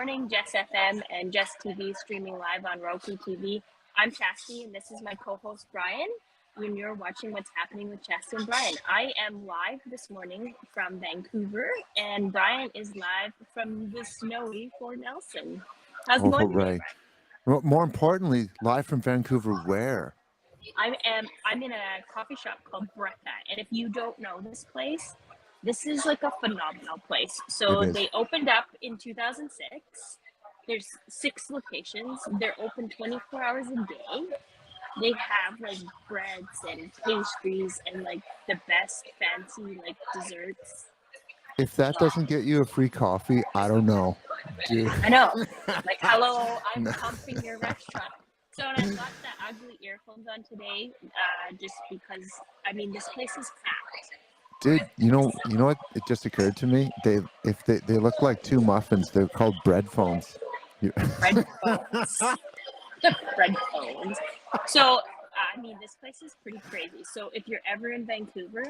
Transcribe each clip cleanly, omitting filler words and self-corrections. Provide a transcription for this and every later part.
morning, Jess FM and Jess TV streaming live on Roku TV. I'm Chastity, and this is my co-host Brian. When you're watching What's Happening with Chastity and Brian, I am live this morning from Vancouver, and Brian is live from the snowy Fort Nelson. How's it going today, Right. Well, more importantly, live from Vancouver, where? I'm in a coffee shop called Brecca, and if you don't know this place, this is like a phenomenal place. It So is. they opened up in 2006. There's 6 locations. They're open 24 hours a day. They have like breads and pastries and like the best fancy like desserts. If that doesn't get you a free coffee, I don't know, dude. I know. Like, hello, I'm No. pumping your restaurant. So and I've got the ugly earphones on today, just because I mean this place is packed. Dude, you know what? It just occurred to me. They look like 2 muffins. They're called bread phones. Bread phones. The bread phones. So I mean this place is pretty crazy. So if you're ever in Vancouver,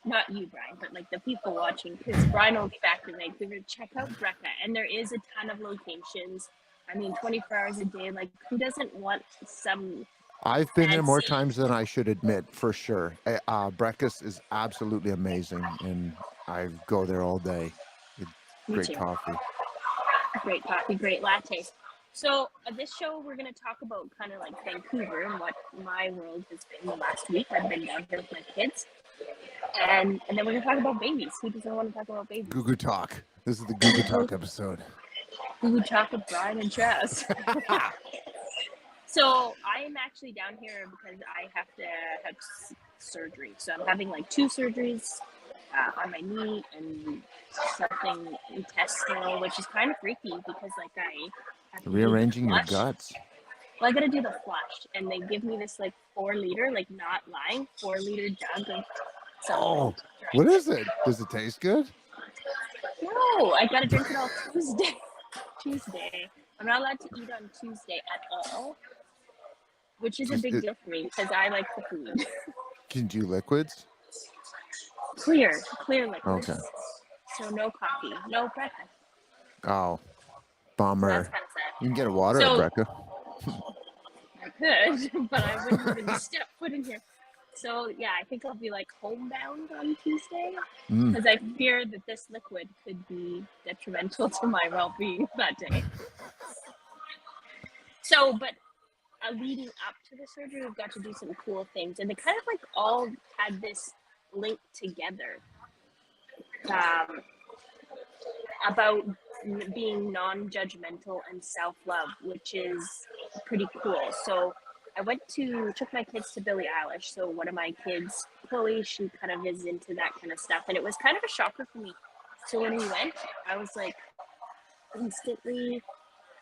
not you, Brian, but like the people watching, because Brian will be back to Vancouver, check out Brecca. And there is a ton of locations. I mean, 24 hours a day. Like, who doesn't want some I've been there more fancy? times than I should admit, for sure. Breakfast is absolutely amazing, and I go there all day. Me Great too. coffee. Great coffee, great lattes. So this show, we're going to talk about kind of like Vancouver and what my world has been the last week. I've been down here with my kids. And then we're going to talk about babies. Who doesn't want to talk about babies? Goo Goo Talk. This is the Goo Goo Talk episode. We would talk with Brian and Jess. So I'm actually down here because I have to have surgery. So I'm having like 2 surgeries on my knee and something intestinal, which is kind of freaky because like I have to do the Rearranging your flush. guts. Well, I gotta do the flush, and they give me this like 4-liter, like not lying, 4-liter jug of something. Oh, to drink. what is it? Does it taste good? No, I gotta drink it all Tuesday. I'm not allowed to eat on Tuesday at all, which is a big deal for me because I like the food. Can you do liquids? Clear liquids. Okay. So no coffee, no breakfast. Oh, So bummer. that's kind of sad. You can get a water So- at Brecca. I could, but I wouldn't even step foot in here. So yeah, I think I'll be like homebound on Tuesday because I fear that this liquid could be detrimental to my well-being that day. So, but leading up to the surgery, we've got to do some cool things, and they kind of like all had this link together about being non-judgmental and self-love, which is pretty cool. So I took my kids to Billie Eilish. So one of my kids, Chloe, she kind of is into that kind of stuff, and it was kind of a shocker for me. So when we went, I was like, instantly,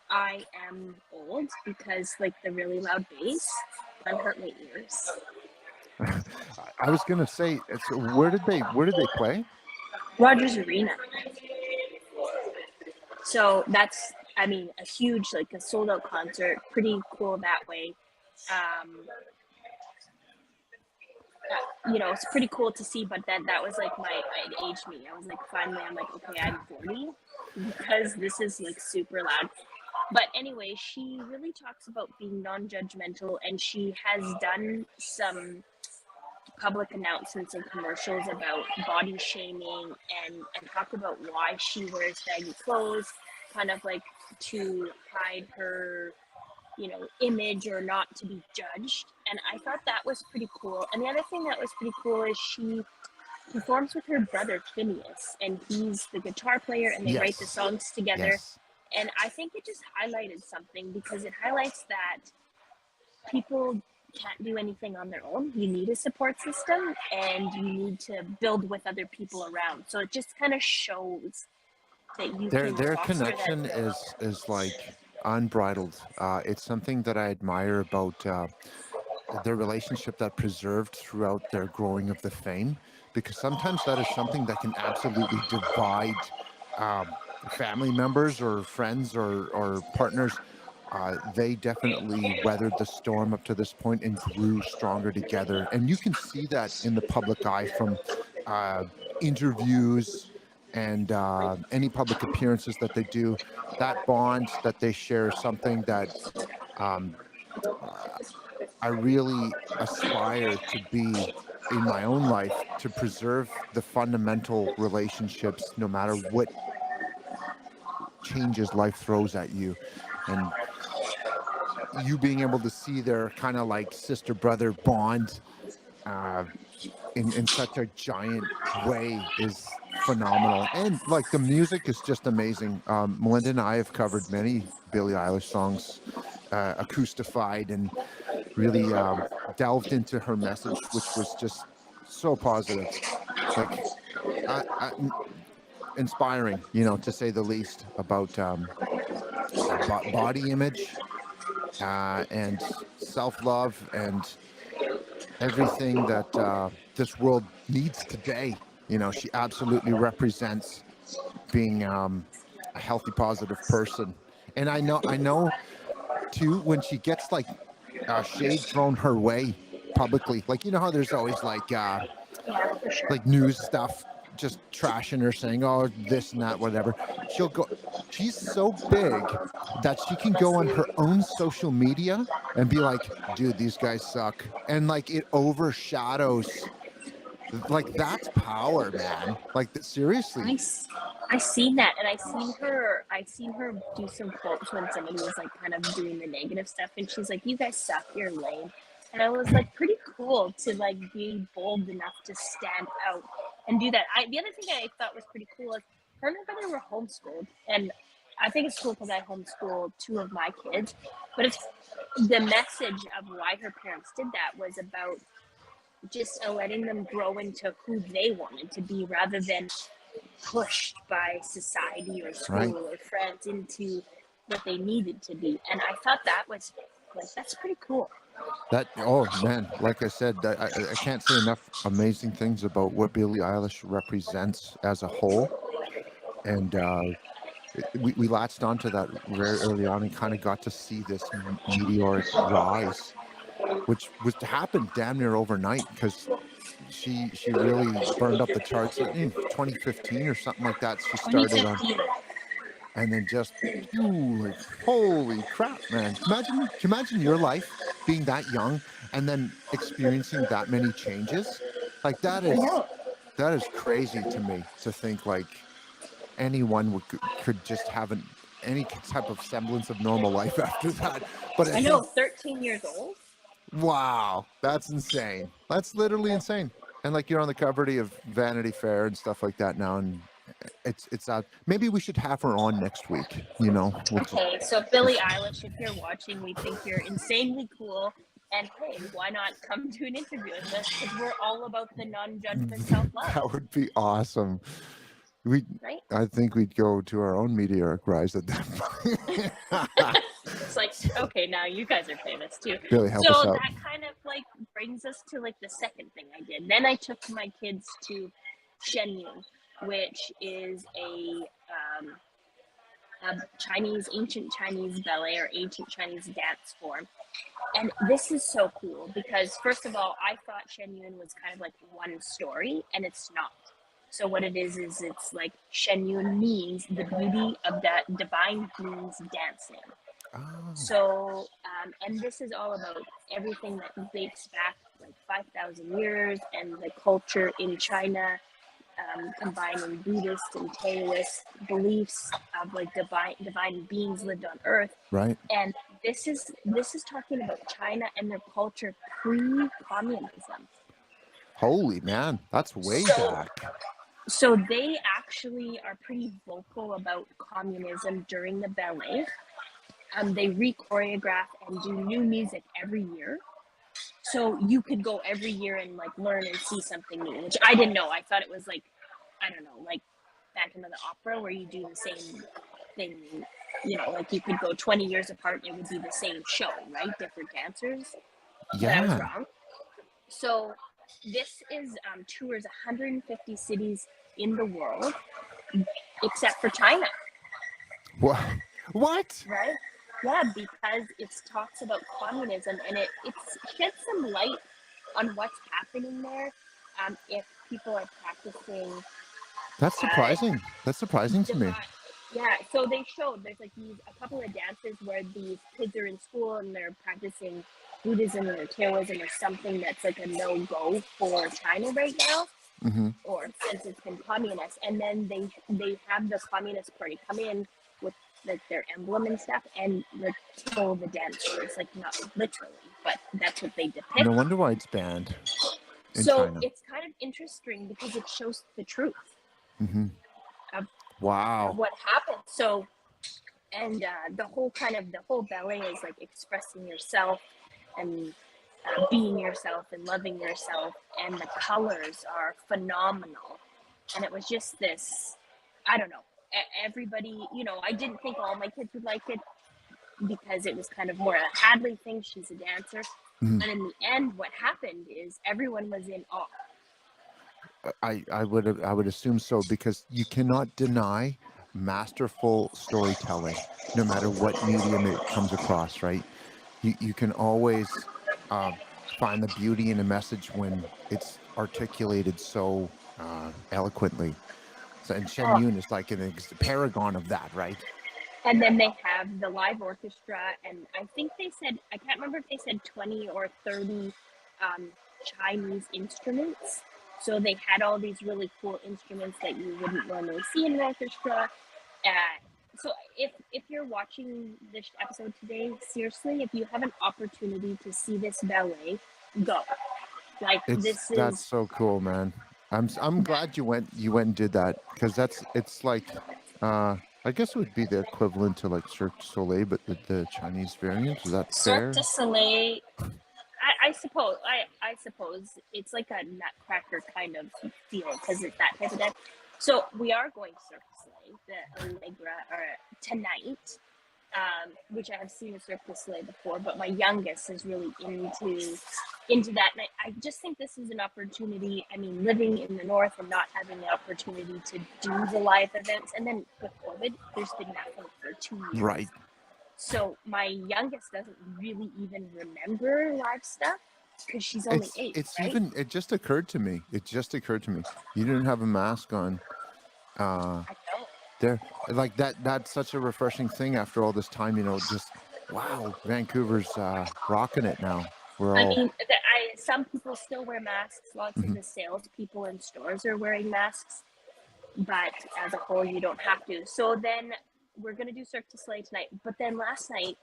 I am old because like the really loud bass hurt my ears. I was gonna say, so where did they play? Rogers Arena. So that's, I mean, a huge, like a sold out concert, pretty cool that way. You know, it's pretty cool to see, but then that was like it aged me. I was like, finally, I'm like, okay, I'm 40 because this is like super loud. But anyway, she really talks about being non-judgmental, and she has done some public announcements and commercials about body shaming and talk about why she wears baggy clothes, kind of like to hide her, you know, image or not to be judged. And I thought that was pretty cool. And the other thing that was pretty cool is she performs with her brother Phineas, and he's the guitar player, and they write the songs together. Yes. And I think it just highlighted something because it highlights that people can't do anything on their own. You need a support system, and you need to build with other people around. So it just kind of shows that you can Their foster connection that. is like unbridled. It's something that I admire about their relationship that preserved throughout their growing of the fame, because sometimes that is something that can absolutely divide family members or friends or partners. They definitely weathered the storm up to this point and grew stronger together. And you can see that in the public eye from interviews and any public appearances that they do, that bond that they share is something that um, I really aspire to be in my own life, to preserve the fundamental relationships no matter what changes life throws at you. And you being able to see their kind of like sister brother bond uh, in such a giant way is phenomenal. And like the music is just amazing. Melinda and I have covered many Billie Eilish songs, acoustified, and really delved into her message, which was just so positive, like inspiring, to say the least, about body image and self-love and everything that this world needs today. She absolutely represents being a healthy, positive person. And I know too, when she gets like shade thrown her way publicly, like how there's always Yeah, for sure. like news stuff just trashing her, saying, oh, this and that, whatever. She'll go, she's so big that she can go on her own social media and be like, dude, these guys suck. And like it overshadows, like that's power, man. Like seriously. I seen that, and I seen her do some quotes when somebody was like kind of doing the negative stuff, and she's like, "You guys suck, you're lame," and I was like, pretty cool to like be bold enough to stand out and do that. The other thing I thought was pretty cool is her and her brother were homeschooled, and I think it's cool because I homeschool two of my kids, but it's the message of why her parents did that was about just letting them grow into who they wanted to be rather than pushed by society or Right. school or friends into what they needed to be. And I thought that was like, that's pretty cool. That, oh man, like I said, I can't say enough amazing things about what Billie Eilish represents as a whole. And we latched onto that very early on and kind of got to see this meteoric rise, which was to happen damn near overnight, because she really burned up the charts in 2015 or something like that. She started on, 2015. and then just like holy crap, man! Can you imagine your life being that young and then experiencing that many changes? Like I know. that is crazy to me, to think like anyone could just have any type of semblance of normal life after that. But I I know, think, 13 years old. wow, that's insane. That's literally insane. And like you're on the cover of Vanity Fair and stuff like that now, and it's out. Maybe we should have her on next week. We'll Okay, so Billie Eilish, if you're watching, we think you're insanely cool. And hey, why not come to an interview with us? Because we're all about the non-judgment self-love, that would be awesome. We, right? I think we'd go to our own meteoric rise at that point. It's like, okay, now you guys are famous too. Billy, help us So out. that kind of like brings us to like the second thing I did. Then I took my kids to Shenyun, which is a Chinese, ancient Chinese ballet or ancient Chinese dance form. And this is so cool because, first of all, I thought Shenyun was kind of like one story, and it's not. So what it is it's like Shenyun means the beauty of that divine beings dancing. Oh, So, and this is all about everything that dates back like 5,000 years and the culture in China, combining Buddhist and Taoist beliefs of like divine beings lived on Earth. right. And this is talking about China and their culture pre-communism. Holy man, that's way So back. so they actually are pretty vocal about communism during the ballet. They re-choreograph and do new music every year. So you could go every year and like learn and see something new, which I didn't know. I thought it was like, I don't know, like back into the opera where you do the same thing, like you could go 20 years apart and it would be the same show, right? Different dancers. But I was Yeah. wrong. So this is tours 150 cities in the world, except for China, What? What? right? Yeah, because it talks about communism and it's sheds some light on what's happening there. If people are practicing That's Uh, surprising. That's surprising to me. divine. Yeah, so they showed there's like these a couple of dances where these kids are in school and they're practicing Buddhism or Taoism or something that's like a no go for China right now, Hmm. or since it's been communist. And then they have the communist party come in with like their emblem and stuff and like kill the dancers, like not literally, but that's what they No depict. wonder why it's banned in So China. it's kind of interesting because it shows the truth Hmm. of, Wow. of what happened. So and the whole ballet is like expressing yourself and being yourself and loving yourself, and the colors are phenomenal. And it was just this, I don't know, everybody, I didn't think all my kids would like it because it was kind of more a Hadley thing, she's a dancer, Mhm. but in the end what happened is everyone was in awe. I would assume so because you cannot deny masterful storytelling, no matter what medium it comes across. Right? You can always uh, find the beauty in a message when it's articulated so eloquently. So, and Shen Oh, Yun is like an paragon of that, right? and then they have the live orchestra, and I think they said, I can't remember if they said 20 or 30 um, Chinese instruments. So they had all these really cool instruments that you wouldn't normally see in an orchestra. So if you're watching this episode today, seriously, if you have an opportunity to see this ballet, go. Like this That's is so cool, man. I'm glad you went and did that because it's like I guess it would be the equivalent to like Cirque du Soleil, but the Chinese variant. Is that Cirque du fair? Soleil. I suppose it's like a Nutcracker kind of feel because it's that type of dance. So we are going Cirque du Soleil, the Allegra, or tonight, which I have seen a Cirque du Soleil before, but my youngest is really into that, and I just think this is an opportunity. I mean, living in the north and not having the opportunity to do the live events, and then with COVID, there's been nothing for 2 years. Right. So my youngest doesn't really even remember live stuff because she's only It's 8, it's right? even it just occurred to me. It just occurred to me. You didn't have a mask on. Uh I don't. there like that's such a refreshing thing after all this time, just wow, Vancouver's rocking it now. We're I all mean, some people still wear masks. Lots of Mhm. the salespeople in stores are wearing masks, but as a whole, you don't have to. So then we're gonna do Cirque du Soleil tonight. But then last night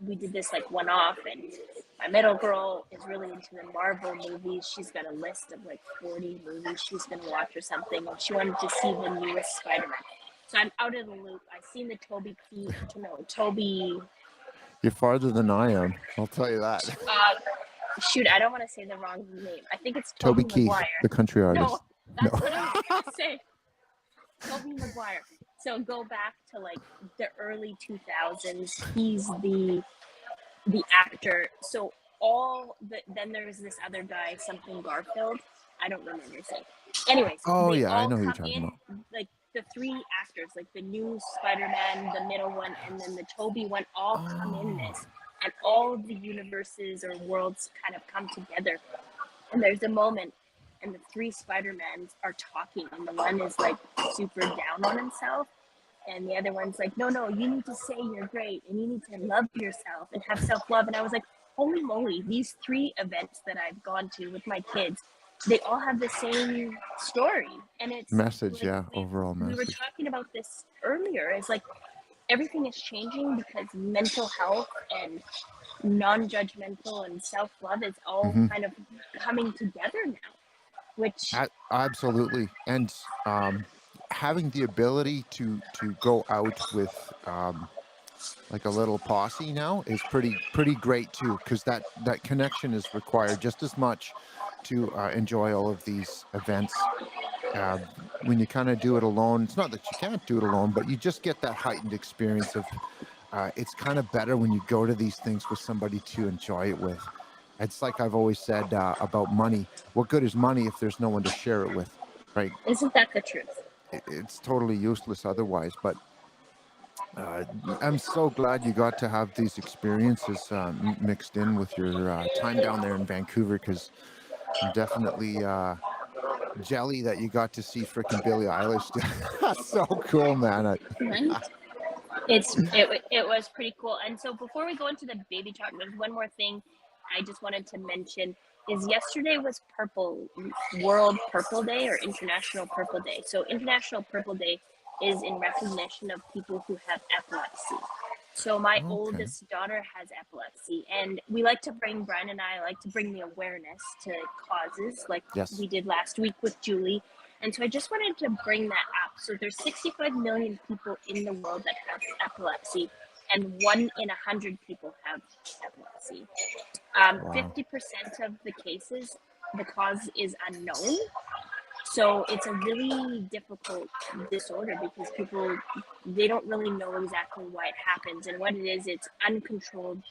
we did this like one off, and my middle girl is really into the Marvel movies. She's got a list of like 40 movies she's gonna watch or something, and she wanted to see the newest Spider-Man. So I'm out of the loop. I've seen the Toby. You're farther than I am. I'll tell you that. Shoot, I don't want to say the wrong name. I think it's Toby Toby Keith, Maguire. the country No, artist. No. that's what I was gonna say. Toby Maguire. So go back to like the early 2000s. He's the actor. So then there's this other guy, something Garfield. I don't remember his name. Anyways, Oh they yeah, I all know who you're come talking in, about. like the three actors, like the new Spider-Man, the middle one, and then the Toby one, all come in Oh, this, and all of the universes or worlds kind of come together. And there's a moment, and the three Spider-Mans are talking, and the one is like super down on himself, and the other one's like, no, no, you need to say you're great, and you need to love yourself and have self-love. And I was like, holy moly, these three events that I've gone to with my kids, they all have the same story. And it's message, like yeah, overall we were message. talking about this earlier. It's like everything is changing because mental health and non-judgmental and self-love is all Hmm. kind of coming together now, which Absolutely, and having the ability to go out with like a little posse now is pretty great too, because that connection is required just as much to enjoy all of these events. uh, when you kind of do it alone, it's not that you can't do it alone, but you just get that heightened experience of it's kind of better when you go to these things with somebody to enjoy it with. It's like I've always said about money. What good is money if there's no one to share it with, right? isn't that the truth? It's totally useless otherwise. But uh, I'm so glad you got to have these experiences mixed in with your time down there in Vancouver, because I'm definitely jelly that you got to see freaking Billie Eilish. That's so cool, man. Right? It was pretty cool. And so before we go into the baby talk, there's one more thing I just wanted to mention is yesterday was Purple World Purple Day or International Purple Day. So International Purple Day is in recognition of people who have epilepsy. So my Okay. oldest daughter has epilepsy, and we like to bring Brian and I like to bring the awareness to causes like Yes. we did last week with Julie. And so I just wanted to bring that up. So there's 65 million people in the world that have epilepsy, and 1 in 100 people have epilepsy. Wow. 50% of the cases, the cause is unknown. So it's a really difficult disorder because people they don't really know exactly why it happens and what it is. It's uncontrolled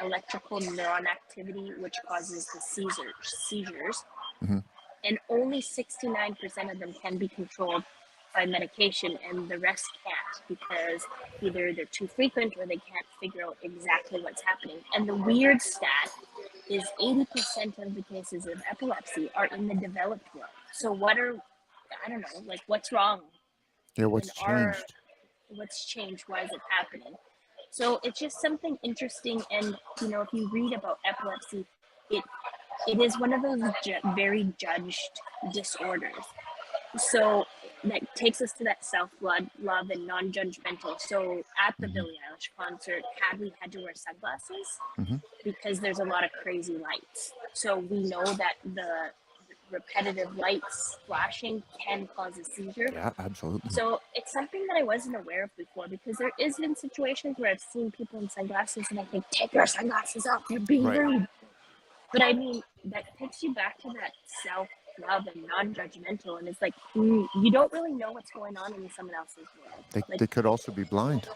electrical neuron activity, which causes the seizures, Hmm. and only 69% of them can be controlled by medication, and the rest can't because either they're too frequent or they can't figure out exactly what's happening. And the weird stat is 80% of the cases of epilepsy are in the developed world. So I don't know, like what's wrong Yeah. in What's changed? what's changed? Why is it happening? So it's just something interesting. And, if you read about epilepsy, it, it is one of those very judged disorders. So that takes us to that self love and non-judgmental. So at the Hmm. Billie Eilish concert, we had to wear sunglasses Hmm. because there's a lot of crazy lights. So we know that the repetitive lights flashing can cause a seizure. Yeah, absolutely. So it's something that I wasn't aware of before because there is been situations where I've seen people in sunglasses and I think, take your sunglasses off, you're being Right. rude. But I mean, that takes you back to that self love and non judgmental. And it's like, you don't really know what's going on in someone else's world. Like, They could also be blind.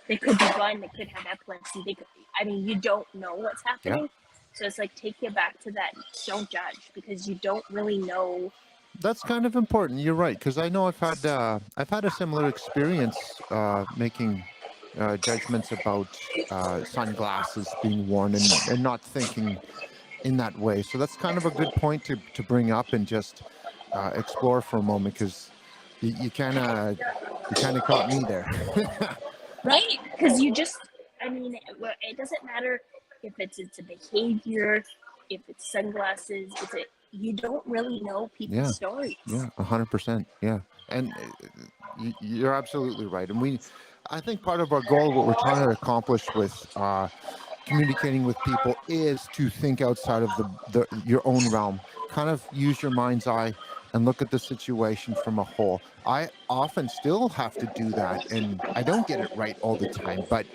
they could be blind, they could have epilepsy. You don't know what's Yeah. happening. So it's like, take you back to that. Don't judge because you don't really know. That's kind of important. You're right, because I know I've had a similar experience making judgments about sunglasses being worn and not thinking in that way. So that's kind of a good point to bring up and just explore for a moment, because you kind of caught me there. Right? Because it doesn't matter if it's a behavior, if it's sunglasses, you don't really know people's Yeah, stories. yeah, 100%. Yeah, and you're absolutely right. And I think part of our goal, what we're trying to accomplish with communicating with people, is to think outside of the your own realm, kind of use your mind's eye and look at the situation from a whole. I often still have to do that, and I don't get it right all the time, but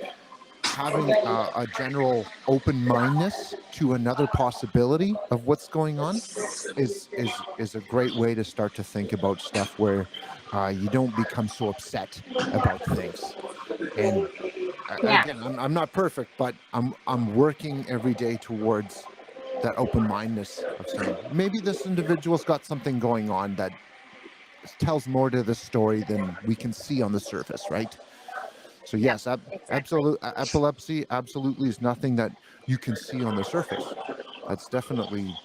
having a general open mindedness to another possibility of what's going on is a great way to start to think about stuff, where you don't become so upset about things. And Yeah. again, I'm not perfect, but I'm working every day towards that open mindedness of saying, maybe this individual's got something going on that tells more to the story than we can see on the surface, right? So Yep. yes, Exactly. epilepsy absolutely is nothing that you can see on the surface. That's definitely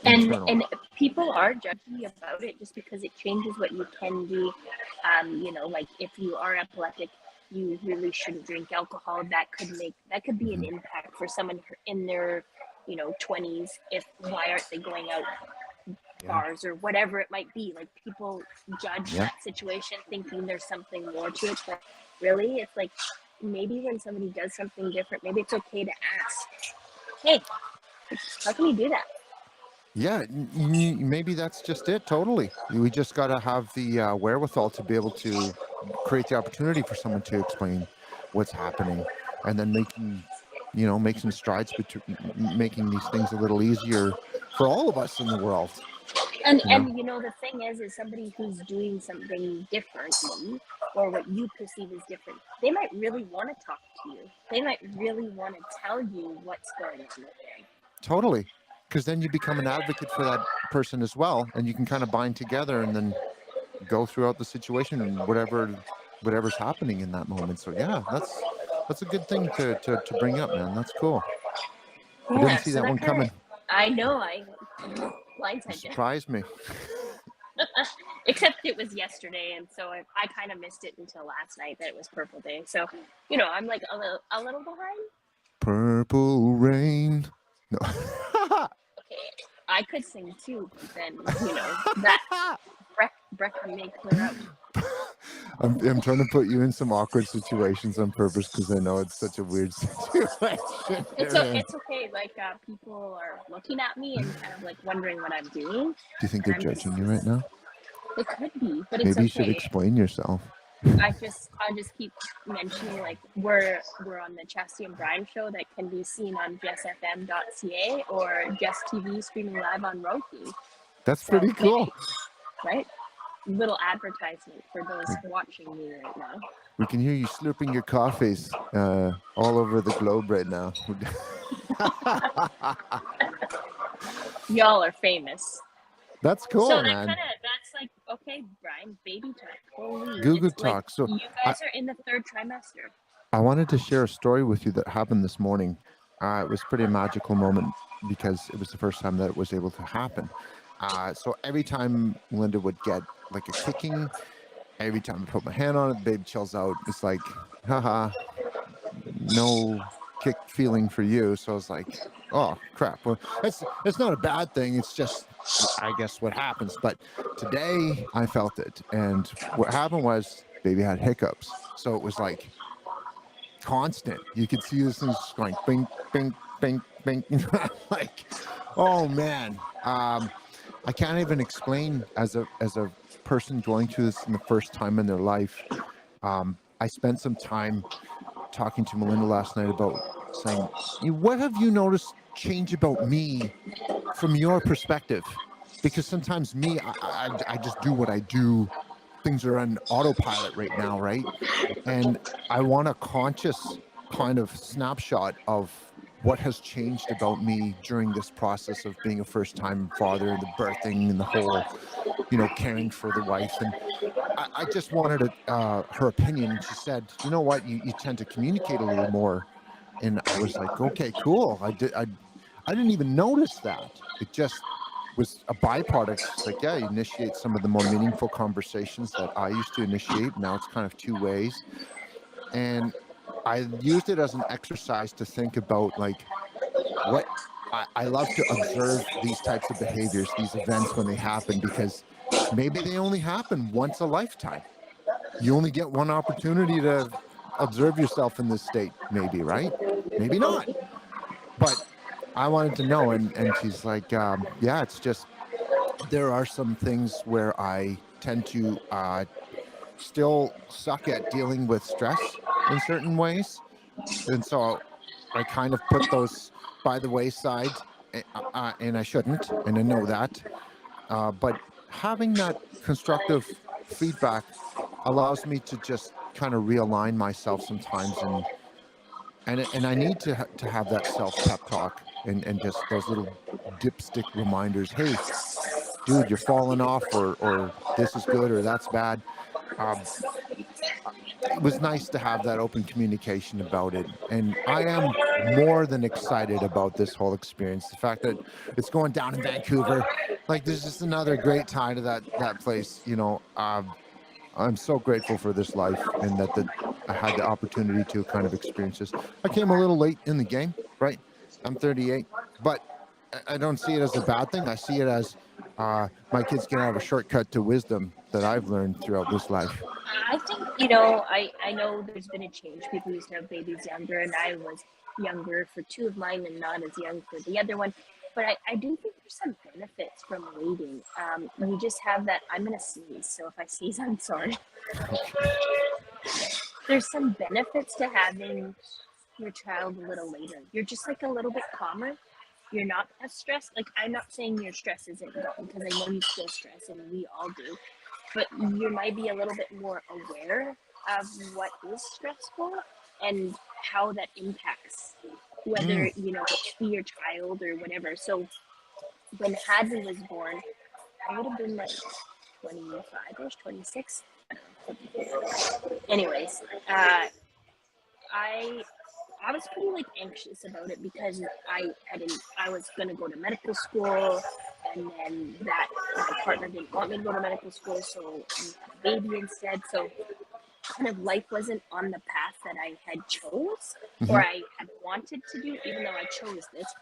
internal. And people are judgy about it just because it changes what you can do. Like if you are epileptic, you really shouldn't drink alcohol. That could be an Hmm. impact for someone in their 20s. If Why aren't they going out Yeah, bars or whatever it might be? Like people judge yeah, that situation thinking there's something more to it, but really it's like maybe when somebody does something different, maybe it's okay to ask, hey, how can you do that? yeah. Maybe that's just it. Totally. We just got to have the wherewithal to be able to create the opportunity for someone to explain what's happening, and then make some strides between making these things a little easier for all of us in the world. And You know. and the thing is somebody who's doing something differently or what you perceive as different, they might really want to talk to you. They might really want to tell you what's going on with them. Totally. Because then you become an advocate for that person as well, and you can kind of bind together and then go throughout the situation and whatever's happening in that moment. So yeah, that's a good thing to bring up, man. That's cool. I didn't Yeah, see so that that one kind of, coming. I know, I Blindside Jess. Surprised me. Except it was yesterday, and so I kind of missed it until last night that it was Purple Day. So, you know, I'm like a little behind. Purple rain. No. Okay, I could sing too, but then, you know, that breath may clear out. I'm trying to put you in some awkward situations on purpose because I know it's such a weird situation. It's okay. Like people are looking at me and kind of like wondering what I'm doing. Do you think And they're I'm judging you right now? It could be, but it's Maybe you should okay. explain yourself. I just keep mentioning like we're on the Chastity and Brian show that can be seen on jessfm.ca or Jess TV streaming live on Roku. That's So, pretty cool. Right? Little advertisement for those watching me right now. We can hear you slurping your coffees all over the globe right now. Y'all are famous. That's cool, so man. that's like, okay, Brian, baby talk. Holy, Goo it's talk. Like, so you guys are in the third trimester. I wanted to share a story with you that happened this morning. It was a pretty magical moment because it was the first time that it was able to happen. So every time Linda would get like a kicking, every time I put my hand on it, the baby chills out. It's like, haha, no kick feeling for you. So I was like, oh crap. Well, it's not a bad thing. It's just, I guess, what happens. But today I felt it, and what happened was baby had hiccups. So it was like constant. You could see this thing just going bing, bing, bing, bing. Like, oh man. I can't even explain as a person going through this in the first time in their life. I spent some time talking to Melinda last night about saying, what have you noticed change about me from your perspective? Because sometimes me, I just do what I do. Things are on autopilot right now, right? And I want a conscious kind of snapshot of what has changed about me during this process of being a first-time father, the birthing and the whole, caring for the wife. And I just wanted her opinion. And she said, you know what, you tend to communicate a little more. And I was like, okay, cool. I didn't even notice that. It just was a byproduct. It's like, yeah, you initiate some of the more meaningful conversations that I used to initiate. Now it's kind of two ways. And I used it as an exercise to think about like what I love to observe these types of behaviors, these events when they happen, because maybe they only happen once a lifetime. You only get one opportunity to observe yourself in this state, maybe, right? Maybe not. But I wanted to know. And she's like, yeah, it's just, there are some things where I tend to still suck at dealing with stress in certain ways. And so I kind of put those by the wayside, and I shouldn't, and I know that. But having that constructive feedback allows me to just kind of realign myself sometimes, and I need to have that self pep talk, and just those little dipstick reminders. Hey, dude, you're falling off, or this is good, or that's bad. It was nice to have that open communication about it. And I am more than excited about this whole experience. The fact that it's going down in Vancouver, like there's just another great tie to that place. I'm so grateful for this life, and that I had the opportunity to kind of experience this. I came a little late in the game, right? I'm 38, but I don't see it as a bad thing. I see it as my kids can have a shortcut to wisdom that I've learned throughout this life. I think, I know there's been a change. People used to have babies younger, and I was younger for two of mine and not as young for the other one. But I do think there's some benefits from waiting. You just have that, I'm going to sneeze. So if I sneeze, I'm sorry. There's some benefits to having your child a little later. You're just like a little bit calmer. You're not as stressed. Like, I'm not saying your stress isn't gone, because I know you still stress, and we all do. But you might be a little bit more aware of what is stressful and how that impacts whether, it's your child or whatever. So when Hadley was born, I would have been like 25-ish, 26. Anyways, I was pretty like anxious about it because I was gonna go to medical school, and then that my partner didn't want me to go to medical school, so we had a baby instead. So kind of life wasn't on the path that I had chose or Hmm. I had wanted to do, even though I chose this.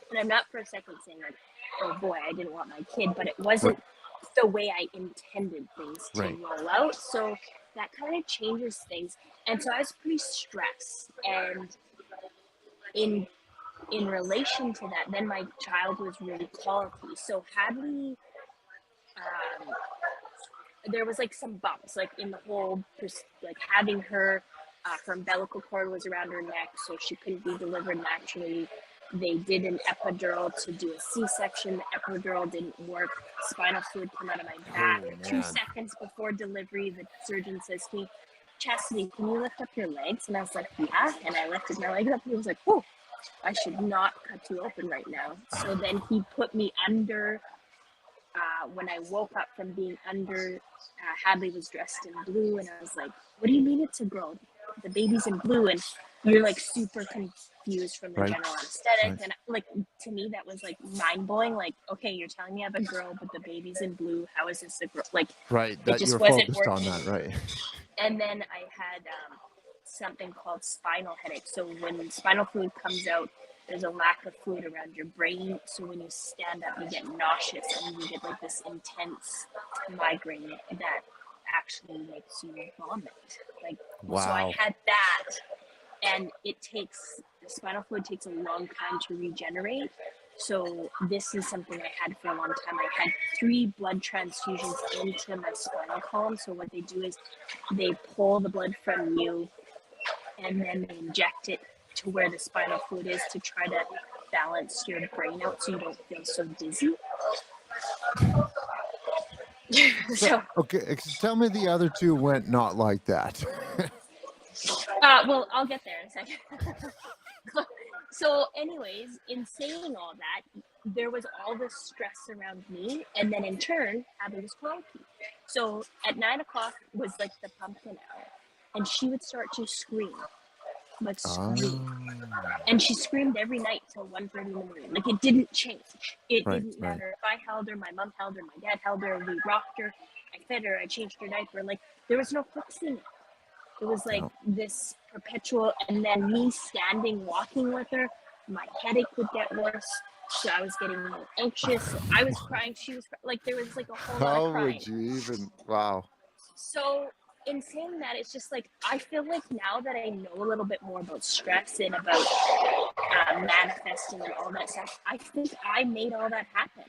And I'm not for a second saying like, oh boy, I didn't want my kid, but it Right. wasn't the way I intended things to Right. roll out. So that kind of changes things. And so I was pretty stressed. And in relation to that, then my child was really quality. So had we there was like some bumps like in the whole like having her her umbilical cord was around her neck so she couldn't be delivered naturally. They did an epidural to do a c-section. The epidural didn't work. Spinal fluid came out of my back. Oh 2 man. seconds before delivery the surgeon says to me, Chastity, can you lift up your legs? And I was like, yeah. And I lifted my legs up and he was like, oh, I should not cut you open right now. So then he put me under. When I woke up from being under, Hadley was dressed in blue, and I was like, "What do you mean it's a girl? The baby's in blue." And you're like super confused from the Right. general anesthetic, Right. and like to me that was like mind blowing. Like, okay, you're telling me I have a girl, but the baby's in blue. How is this a girl? Like, Right. it That just you're wasn't focused on working. that. Right. And then I had something called spinal headache. So when spinal fluid comes out, there's a lack of fluid around your brain. So when you stand up, you get nauseous and you get like this intense migraine that actually makes you vomit. Like, so I Wow. had that, and the spinal fluid takes a long time to regenerate. So this is something I had for a long time. I had 3 blood transfusions into my spinal column. So what they do is they pull the blood from you and then they inject it to where the spinal fluid is to try to balance your brain out so you don't feel so dizzy. So So, okay, tell me the other two went not like that. well, I'll get there in a second. So, anyways, in saying all that, there was all this stress around me, and then in turn, Abby was cranky. So at 9 o'clock was like the pumpkin hour, and she would start to scream, like scream. Oh. And she screamed every night till 1:30 in the morning. Like it didn't change. It Right. didn't Right. matter if I held her, my mom held her, my dad held her, we rocked her, I fed her, I changed her diaper. Like there was no fixing it. It was like Yeah. this perpetual, and then me standing, walking with her, my headache would get worse. So I was getting more anxious. I was crying. She was like, there was like a whole lot of How crying. would you even? Wow. So in saying that, it's just like I feel like now that I know a little bit more about stress and about manifesting and all that stuff, I think I made all that happen.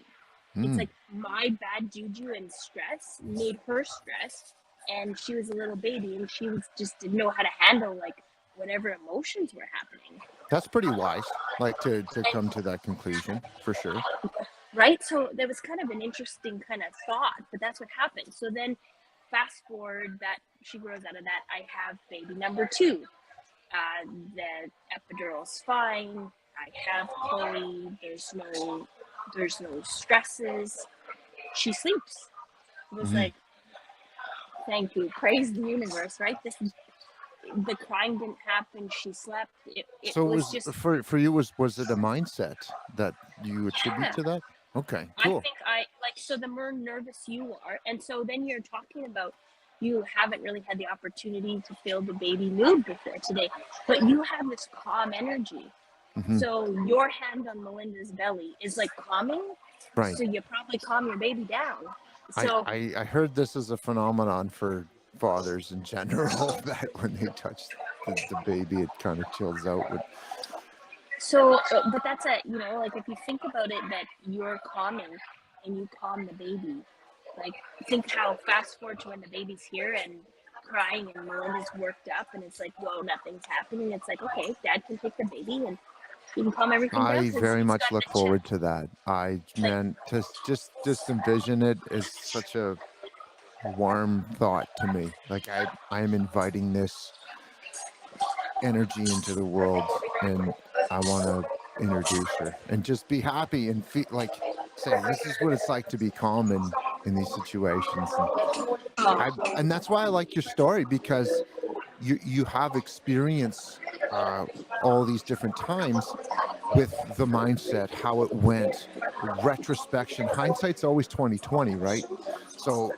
It's Hmm. like my bad juju and stress made her stress, and she was a little baby, and she was just didn't know how to handle like whatever emotions were happening. That's pretty wise. Like to And come to that conclusion for sure. right, so there was kind of an interesting kind of thought, but that's what happened. So then, fast forward that she grows out of that, I have baby number 2. The epidural's fine. I have Chloe. There's no stresses. She sleeps. It was Hmm. like, thank you, praise the universe, right? The crying didn't happen. She slept. It So it was was just, for you was it a mindset that you attribute yeah. to that? Okay, I cool. think I like, so the more nervous you are, and so then you're talking about you haven't really had the opportunity to feel the baby move before today, but you have this calm energy. Hmm. So your hand on Melinda's belly is like calming. Right. So you probably calm your baby down. I, So I I heard this is a phenomenon for fathers in general that when they touch the baby, it kind of chills out. With but that's like if you think about it, that you're calming and you calm the baby. Like think how fast forward to when the baby's here and crying and Melinda's worked up and it's like, whoa, nothing's happening. It's like, okay, dad can take the baby and you can calm everything down I because very he's much got look the chip. forward to that. I Like, man, just envision it as such a warm thought to me. Like I'm inviting this energy into the world, and I want to introduce her and just be happy and feel like say this is what it's like to be calm in these situations. oh, And that's why I like your story because you have experience uh, all these different times with the mindset, how it went, retrospection. Hindsight's always 2020, right? So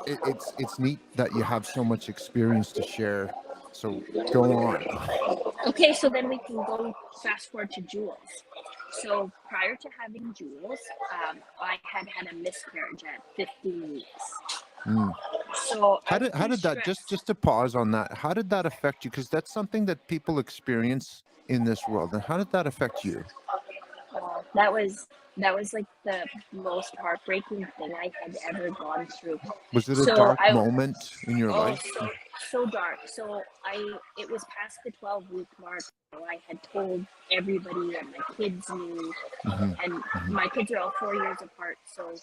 it's neat that you have so much experience to share. So go on. Okay, so then we can go fast forward to Jules. So prior to having Jules, I had had a miscarriage at 15 weeks. Mm. So I was How pretty did that, stressed. just to pause on that, how did that affect you? Because that's something that people experience in this world. And how did that affect you? That was like the most heartbreaking thing I had ever gone through. Was it a So dark I moment in your Oh, life? so dark. So it was past the 12-week mark. So I had told everybody, and my kids knew, Hmm. and Hmm. my kids are all 4 years apart. So,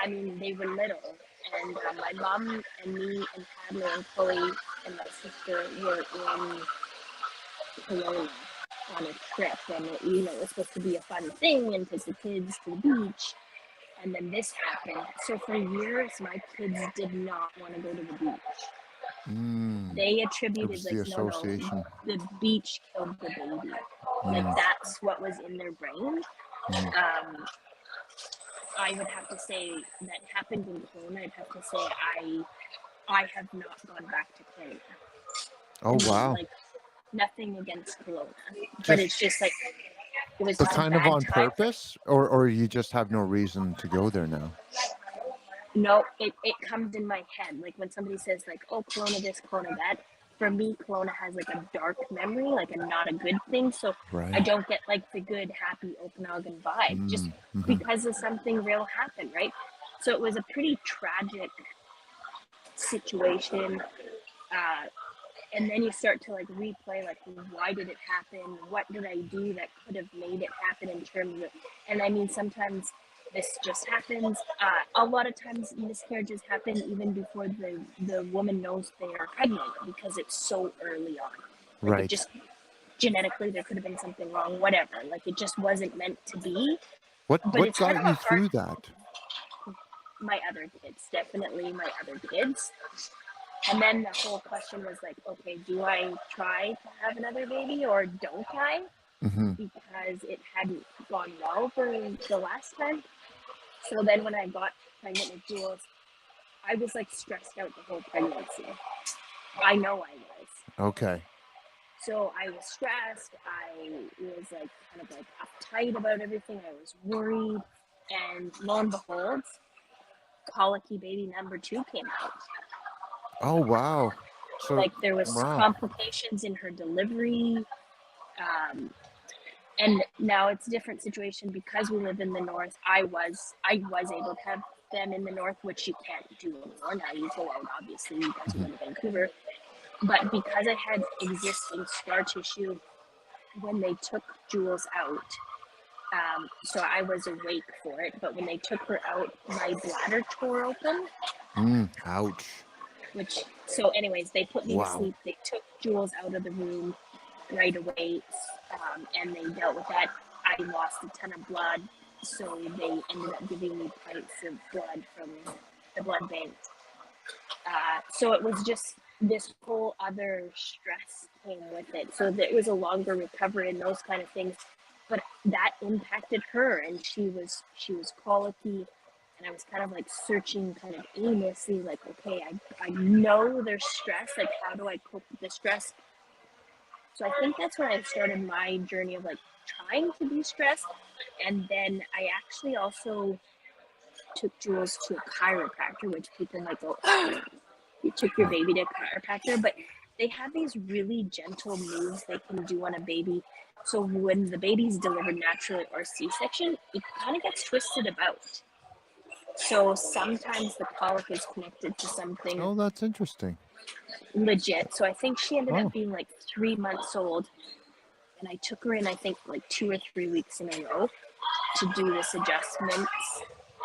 I mean, they were little. And my mom and me and Hadley and Chloe and my sister were in Kelowna on a trip. And, it was supposed to be a fun thing and take the kids to the beach. And then this happened. So for years, my kids did not want to go to the beach. Mm. They It attributed was the no, association. the beach killed the baby. Like Mm. that's what was in their brain. Mm. I would have to say that happened in Kelowna. I'd have to say I have not gone back to Kelowna. Oh, I mean, wow. like nothing against Kelowna, but Just, it's just like it was but just a kind of bad on time. purpose, or you just have no reason to go there now? No, it comes in my head. Like when somebody says like, "Oh, Kelowna this, Kelowna that." For me, Kelowna has like a dark memory, like a not a good thing. So I Right. don't get like the good, happy Okanagan vibe, just Mm. Hmm. because of something real happened, right? So it was a pretty tragic situation. Uh, and then you start to like replay, like, why did it happen? What did I do that could have made it happen in terms of, and I mean, sometimes this just happens. A lot of times miscarriages happen even before the woman knows they are pregnant because it's so early on. Like it Right. just genetically there could have been something wrong, whatever. Like it just wasn't meant to be. But What it's kind got of a you hard. through that? My other kids, definitely my other kids. And then the whole question was like, okay, do I try to have another baby or don't I? Hmm. Because it hadn't gone well for the last time. So then when I got pregnant with Jules, I was like stressed out the whole pregnancy. I know I was. Okay. So I was stressed. I was like kind of like uptight about everything. I was worried. And lo and behold, colicky baby number 2 came out. Oh, wow. So, Like there was wow. complications in her delivery. Um, and now it's a different situation because we live in the north. I was able to have them in the north, which you can't do anymore. Now you go out, obviously, because you Hmm. go to Vancouver. But because I had existing scar tissue when they took Jules out, so I was awake for it. But when they took her out, my bladder tore open. Mm. Ouch. Which so, anyways, they put me to Wow. sleep. They took Jules out of the room right away, and they dealt with that. I lost a ton of blood, so they ended up giving me pints of blood from the blood bank. So it was just this whole other stress came with it. So it was a longer recovery and those kind of things. But that impacted her, and she was colicky, and I was kind of like searching, kind of aimlessly, like, okay, I know there's stress. Like, how do I cope with the stress? So I think that's when I started my journey of like trying to be stressed. And then I actually also took Jules to a chiropractor, which people might go, oh, you took your baby to a chiropractor. But they have these really gentle moves they can do on a baby. So when the baby's delivered naturally or C-section, it kind of gets twisted about. So sometimes the colic is connected to something Oh, that's interesting. legit. So I think she ended up Oh, being like 3 months old, and I took her in, I think, like 2 or 3 weeks in a row to do this adjustments.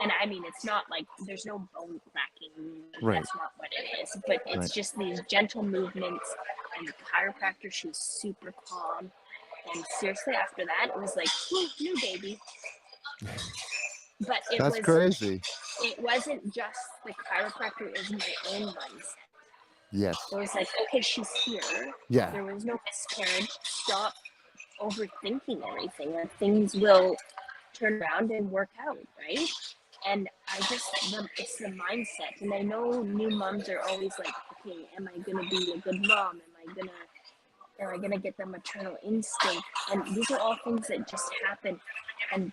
And I mean, it's not like there's no bone cracking. right. That's not what it is. But Right. it's just these gentle movements. And the chiropractor, she was super calm. And seriously, after that, it was like, new baby. But That's crazy. it wasn't just the chiropractor, it was my own mindset. Yes. It was like, okay, she's here. Yeah. There was no miscarriage. Stop overthinking everything. Like things will turn around and work out, right? And it's the mindset. And I know new moms are always like, okay, am I gonna be a good mom? Am I gonna get the maternal instinct? And these are all things that just happen. And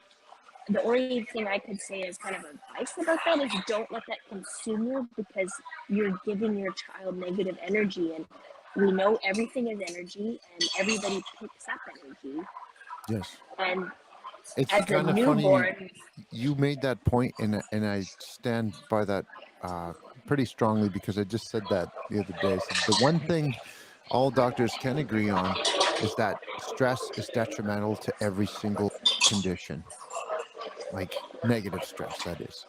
the only thing I could say as kind of advice about that is don't let that consume you, because you're giving your child negative energy. And we know everything is energy and everybody picks up energy. Yes. And It's as a kind of funny newborn, you made that point, and I stand by that uh, pretty strongly because I just said that the other day. So the one thing all doctors can agree on is that stress is detrimental to every single condition, like negative stress, that is.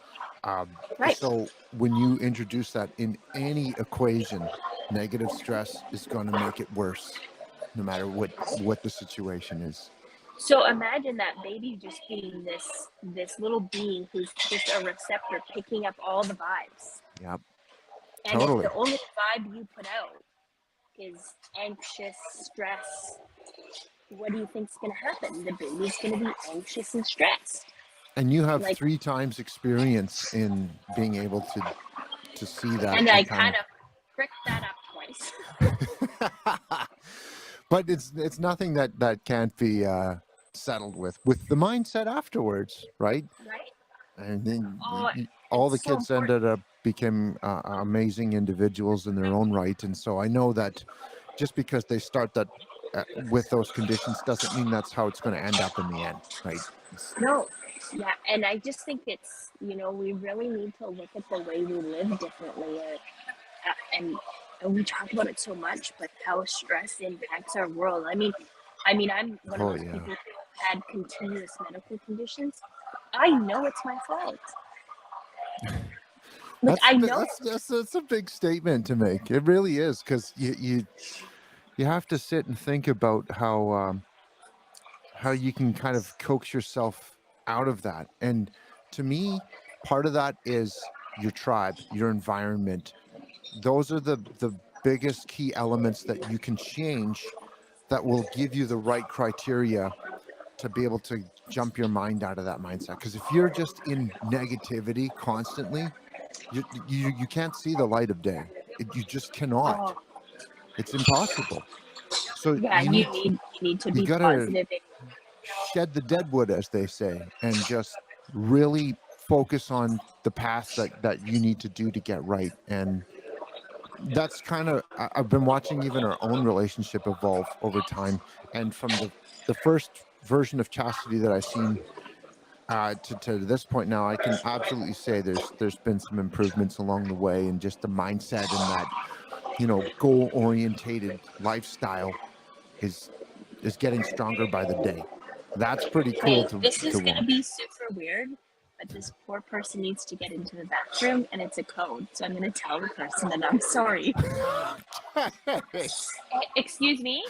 right. So when you introduce that in any equation, negative stress is going to make it worse, no matter what the situation is. So imagine that baby just being this little being who's just a receptor picking up all the vibes. Yeah, And if totally. the only vibe you put out is anxious, stress, what do you think's gonna happen? The baby's gonna be anxious and stressed. And you have Like, 3 times experience in being able to see that and I and kind kind of of pricked that up twice. but it's nothing that can't be settled with the mindset afterwards, right? Right? And then Oh, all the it's so kids important. ended up became amazing individuals in their own right. And so I know that just because they start that with those conditions doesn't mean that's how it's going to end up in the end, right? No, yeah, and I just think it's, we really need to look at the way we live differently. And we talk about it so much, but how stress impacts our world. I'm one of Oh those yeah. people who had continuous medical conditions. I know it's my fault. Like That's I a know it. that's a big statement to make. It really is, because you have to sit and think about how you can kind of coax yourself out of that. And to me, part of that is your tribe, your environment. Those are the biggest key elements that you can change that will give you the right criteria to be able to jump your mind out of that mindset. Because if you're just in negativity constantly, you can't see the light of day. You just cannot. Oh, It's impossible. So yeah, you need to you be gotta positive. shed the deadwood, as they say, and just really focus on the path that you need to do to get right. And that's kind of I've been watching even our own relationship evolve over time. And from the first version of chastity that I've seen to this point now, I can absolutely say there's been some improvements along the way, and just the mindset and that goal orientated lifestyle is getting stronger by the day. That's pretty cool Okay, to this is gonna watch. be super weird, but this poor person needs to get into the bathroom, and it's a code. So I'm gonna tell the person that I'm sorry. Excuse me.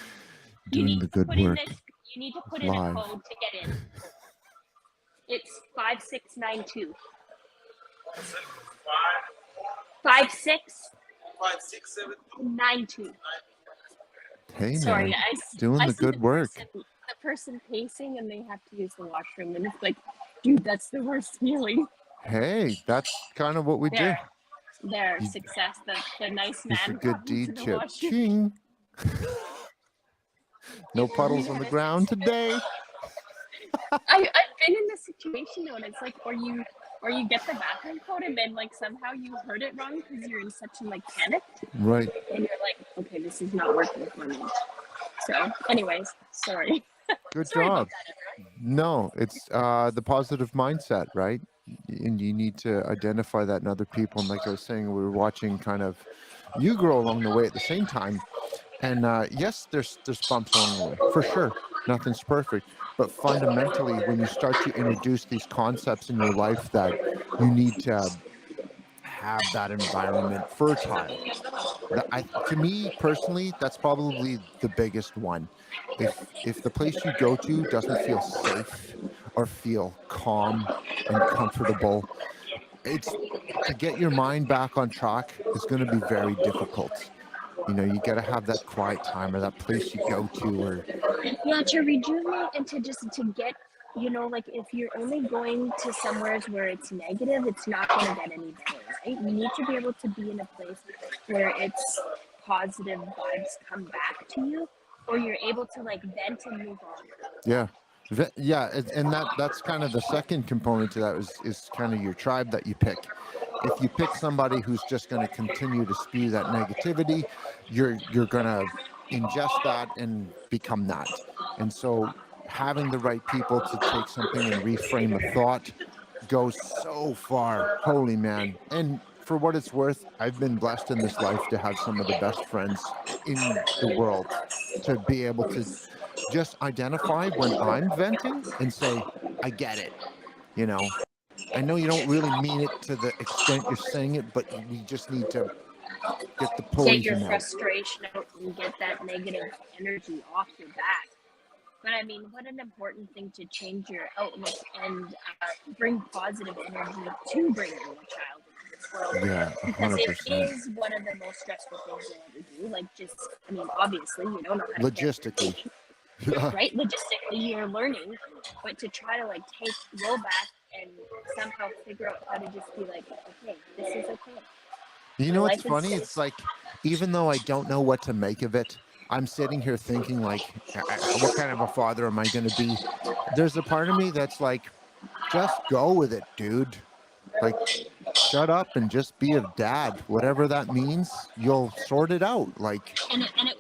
You Doing need the to good put in work this. You need to put in a live. code to get in. It's 5692. 5692. Hey Sorry, man, doing I the see good work. the person pacing and they have to use the washroom, and it's like, dude, that's the worst feeling. Hey, that's kind of what we do. There, there, You, success. The nice it's a man got good into deed, the Chip. washroom. Ching. It No really puddles on the hurts. ground today. I've been in this situation though, and it's like, or you get the bathroom code, and then like somehow you heard it wrong because you're in such a like panic, Right. and you're like, okay, this is not working for me. So, anyways, sorry. Good Sorry about job. that, everyone. No, it's the positive mindset, right? And you need to identify that in other people. And like I was saying, we were watching kind of you grow along the way at the same time. And yes, there's bumps along the way for sure. Nothing's perfect, but fundamentally, when you start to introduce these concepts in your life that you need to have that environment fertile, to me personally, that's probably the biggest one. If the place you go to doesn't feel safe or feel calm and comfortable, it's to get your mind back on track is going to be very difficult. You got to have that quiet time or that place you go to, or Yeah, to rejuvenate and to just to get, like if you're only going to somewheres where it's negative, it's not going to get any better, right? You need to be able to be in a place where it's positive vibes come back to you, or you're able to like vent and move on. yeah. Yeah, and that's kind of the second component to that is kind of your tribe that you pick. If you pick somebody who's just going to continue to spew that negativity, you're going to ingest that and become that. And so having the right people to take something and reframe a thought goes so far. Holy man. And for what it's worth, I've been blessed in this life to have some of the best friends in the world, to be able to just identify when I'm venting and say, I get it. You know, I know you don't really mean it to the extent you're saying it, but we just need to get the Get your poison out. frustration out and get that negative energy off your back. But I mean, what an important thing to change your outlook and bring positive energy to bringing a child into this world, Yeah, because it 100%. is one of the most stressful things you'll ever do. Like, just, I mean, obviously, you don't know how to parent your Logistically. baby, Yeah. right? Logistically, you're learning, but to try to like roll back and somehow figure out how to just be like, okay, this is okay. You My know what's life funny? It's is like, even though I don't know what to make of it, I'm sitting here thinking, like, what kind of a father am I going to be? There's a part of me that's like, just go with it, dude. Like, shut up and just be a dad. Whatever that means, you'll sort it out. Like,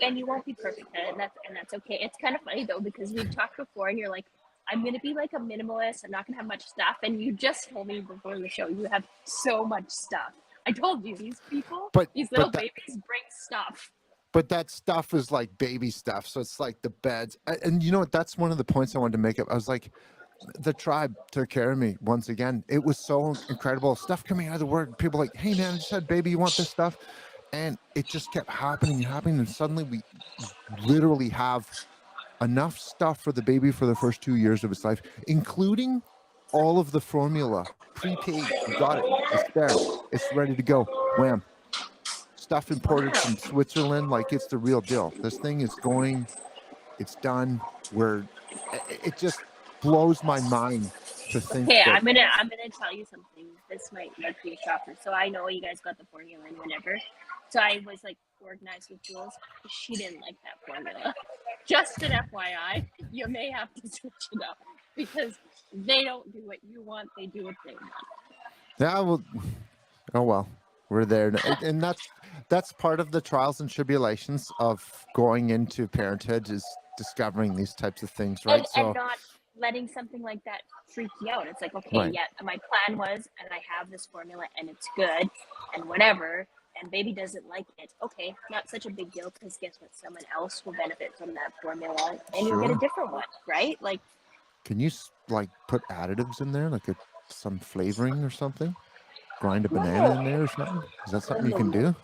and you won't be perfect at it, and that's okay. It's kind of funny though, because we've talked before, and you're like, I'm gonna be like a minimalist. I'm not gonna have much stuff, and you just told me before the show you have so much stuff. I told you these people, but these little but that babies bring stuff. but that stuff is like baby stuff. So it's like the beds. And you know what? That's one of the points I wanted to make up. I was like, the tribe took care of me once again. It was so incredible. Stuff coming out of the word. People like, hey man, I just had baby. You want this stuff? And it just kept happening and happening. And suddenly we literally have enough stuff for the baby for the first 2 years of its life, including all of the formula prepaid. We got it. It's there. It's ready to go. Wham. Stuff imported Wow. from Switzerland. Like, it's the real deal. This thing is going, it's done. It just blows my mind to think Okay, that. I'm gonna tell you something. This might be a shocker. So I know you guys got the formula and whatever. So I was like organized with Jules. She didn't like that formula. Just an FYI, you may have to switch it up because they don't do what you want. They do what they want. Yeah, well, oh well, we're there. And that's part of the trials and tribulations of going into parenthood, is discovering these types of things, right? And So, not letting something like that freak you out. It's like, okay, right. yeah, my plan was, and I have this formula, and it's good, and whatever. And baby doesn't like it. Okay, not such a big deal, because guess what? Someone else will benefit from that formula, and you'll get a Sure. different one, right? Like, Can you like put additives in there, like some flavoring or something? Grind a banana no, in there or something? Is that no, something you no, can no, do?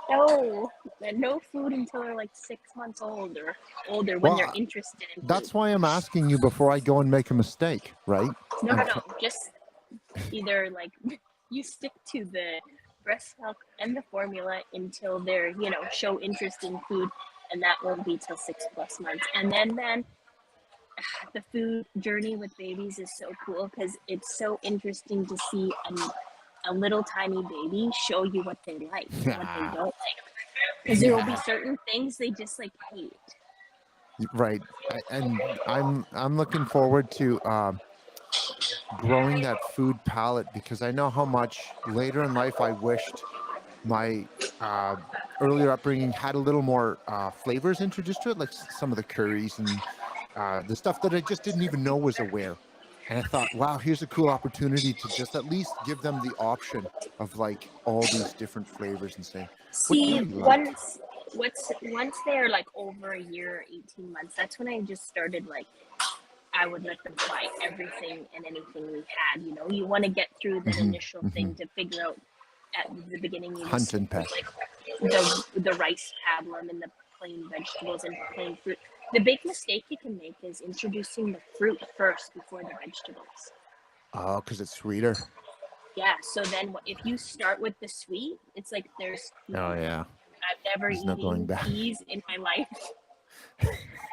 no, and no food until they're like 6 months old or older, when they're Well, interested in food. that's why I'm asking you before I go and make a mistake, right? No, I'm no, no, just either like you stick to the breast milk and the formula until they're, show interest in food, and that won't be till 6+ months. And then, man, the food journey with babies is so cool, because it's so interesting to see a little tiny baby show you what they like and what they yeah, don't like, because there will be yeah, certain things they just like hate. right. And I'm looking forward to growing that food palette, because I know how much later in life I wished my uh, earlier upbringing had a little more flavors introduced to it, like some of the curries and the stuff that I just didn't even know was aware. And I thought, wow, here's a cool opportunity to just at least give them the option of like all these different flavors and say, what do See, you like? once they're like over a year or 18 months, that's when I just started like, I would let them try everything and anything we had. You want to get through that Hmm. initial Hmm. thing to figure out. At the beginning, you just Hunt stick and with peck. like the rice pablum and the plain vegetables and plain fruit. The big mistake you can make is introducing the fruit first before the vegetables. Oh, because it's sweeter. Yeah. So then, if you start with the sweet, it's like there's Oh yeah. I've never There's no going eaten back. peas in my life.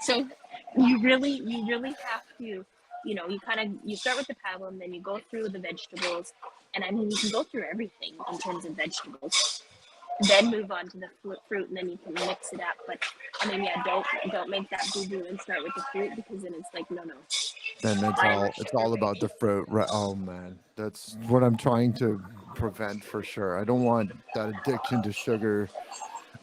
So you really have to, you start with the paddle and then you go through the vegetables. And I mean, you can go through everything in terms of vegetables, then move on to the fruit, and then you can mix it up. But I mean, yeah, don't make that boo boo and start with the fruit, because then it's like, no, Then Irish it's sugar all about baby. the fruit. Right? Oh man, that's what I'm trying to prevent for sure. I don't want that addiction to sugar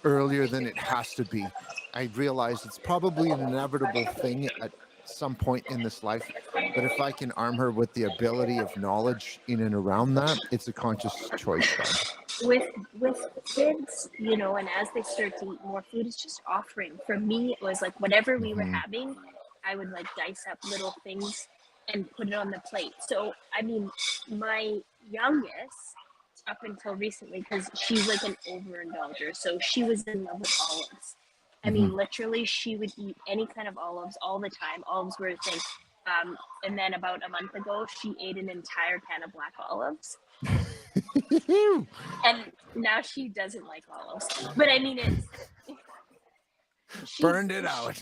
earlier than it has to be. I realize it's probably an inevitable thing at some point in this life, but if I can arm her with the ability of knowledge in and around that, it's a conscious choice then. With kids, and as they start to eat more food, it's just offering. For me, it was like whatever we were Hmm. having, I would like dice up little things and put it on the plate. So I mean, my youngest, up until recently, because she's like an overindulger, so she was in love with olives. I Hmm. mean, literally, she would eat any kind of olives all the time. Olives were a thing. And then about a month ago, she ate an entire can of black olives, and now she doesn't like olives. But I mean, she's Burned it out.